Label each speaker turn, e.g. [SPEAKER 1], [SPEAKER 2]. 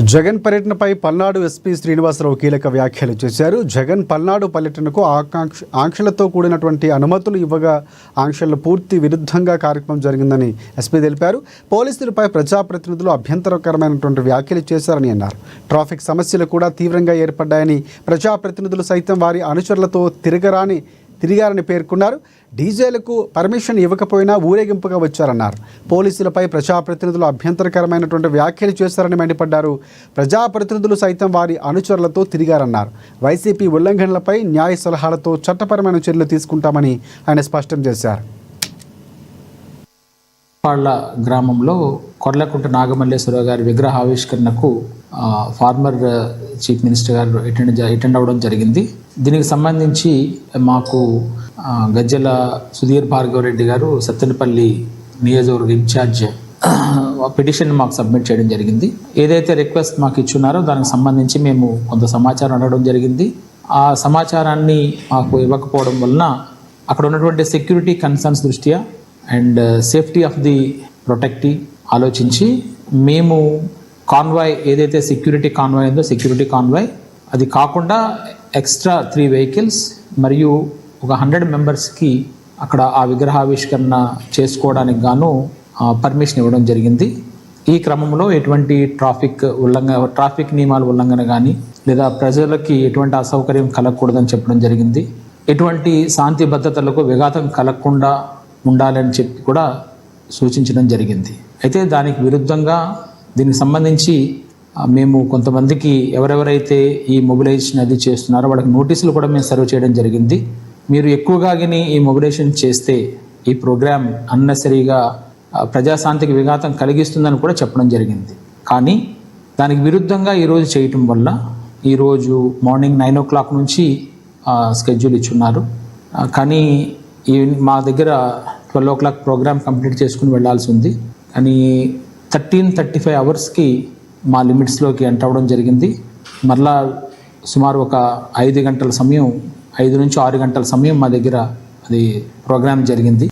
[SPEAKER 1] జగన్ పర్యటనపై పల్నాడు ఎస్పీ శ్రీనివాసరావు కీలక వ్యాఖ్యలు చేశారు. జగన్ పల్నాడు పర్యటనకు ఆంక్షలతో కూడినటువంటి అనుమతులు ఇవ్వగా ఆంక్షల పూర్తి విరుద్ధంగా కార్యక్రమం జరిగిందని ఎస్పీ తెలిపారు. పోలీసులపై ప్రజాప్రతినిధులు అభ్యంతరకరమైనటువంటి వ్యాఖ్యలు చేశారని అన్నారు. ట్రాఫిక్ సమస్యలు కూడా తీవ్రంగా ఏర్పడ్డాయని, ప్రజాప్రతినిధులు సైతం వారి అనుచరులతో తిరిగారని పేర్కొన్నారు. డీజేలకు పర్మిషన్ ఇవ్వకపోయినా ఊరేగింపుగా వచ్చారన్నారు. పోలీసులపై ప్రజాప్రతినిధులు అభ్యంతరకరమైనటువంటి వ్యాఖ్యలు చేశారని మండిపడ్డారు. ప్రజాప్రతినిధులు సైతం వారి అనుచరులతో తిరిగారన్నారు. వైసీపీ ఉల్లంఘనలపై న్యాయ సలహాలతో చట్టపరమైన చర్యలు తీసుకుంటామని ఆయన స్పష్టం చేశారు.
[SPEAKER 2] పాళ్ళ గ్రామంలో కొర్లకుంట నాగమల్లేశ్వరరావు గారి విగ్రహ ఆవిష్కరణకు ఫార్మర్ చీఫ్ మినిస్టర్ గారు అటెండ్ అవ్వడం జరిగింది. దీనికి సంబంధించి మాకు గజ్జల సుధీర్ భార్గవ్ రెడ్డి గారు సత్తెనపల్లి నియోజకవర్గ ఇన్ఛార్జ్ పిటిషన్ మాకు సబ్మిట్ చేయడం జరిగింది. ఏదైతే రిక్వెస్ట్ మాకు ఇచ్చున్నారో దానికి సంబంధించి మేము కొంత సమాచారం అడగడం జరిగింది. ఆ సమాచారాన్ని మాకు ఇవ్వకపోవడం వలన అక్కడ ఉన్నటువంటి సెక్యూరిటీ కన్సర్న్స్ దృష్ట్యా and safety of the protective ఆలోచించి మేము కాన్వాయ్ ఏదైతే సెక్యూరిటీ కాన్వాయ్ ఉందో సెక్యూరిటీ కాన్వాయ్ అది కాకుండా ఎక్స్ట్రా 3 వెహికల్స్ మరియు ఒక 100 మెంబర్స్కి అక్కడ ఆ విగ్రహావిష్కరణ చేసుకోవడానికి గాను పర్మిషన్ ఇవ్వడం జరిగింది. ఈ క్రమంలో ఎటువంటి ట్రాఫిక్ నియమాల ఉల్లంఘన కానీ లేదా ప్రజలకి ఎటువంటి అసౌకర్యం కలగకూడదని చెప్పడం జరిగింది. ఎటువంటి శాంతి భద్రతలకు విఘాతం కలగకుండా ఉండాలని చెప్పి కూడా సూచించడం జరిగింది. అయితే దానికి విరుద్ధంగా దీనికి సంబంధించి మేము కొంతమందికి ఎవరెవరైతే ఈ మొబిలైజేషన్ అది చేస్తున్నారో వాళ్ళకి నోటీసులు కూడా మేము సర్వ్ చేయడం జరిగింది. మీరు ఎక్కువగా ఈ మొబిలైజేషన్ చేస్తే ఈ ప్రోగ్రామ్ అన్నెసరీగా ప్రజాశాంతికి విఘాతం కలిగిస్తుందని కూడా చెప్పడం జరిగింది. కానీ దానికి విరుద్ధంగా ఈరోజు చేయటం వల్ల ఈరోజు మార్నింగ్ 9 o'clock నుంచి స్కెడ్యూల్ ఇచ్చున్నారు. కానీ మా దగ్గర 12 o'clock ప్రోగ్రామ్ కంప్లీట్ చేసుకుని వెళ్లాల్సి ఉంది. కానీ 13:35 అవర్స్కి మా లిమిట్స్లోకి ఎంటర్ అవ్వడం జరిగింది. మరలా సుమారు ఒక 5 గంటల సమయం 5 నుంచి 6 గంటల సమయం మా దగ్గర అది ప్రోగ్రామ్ జరిగింది.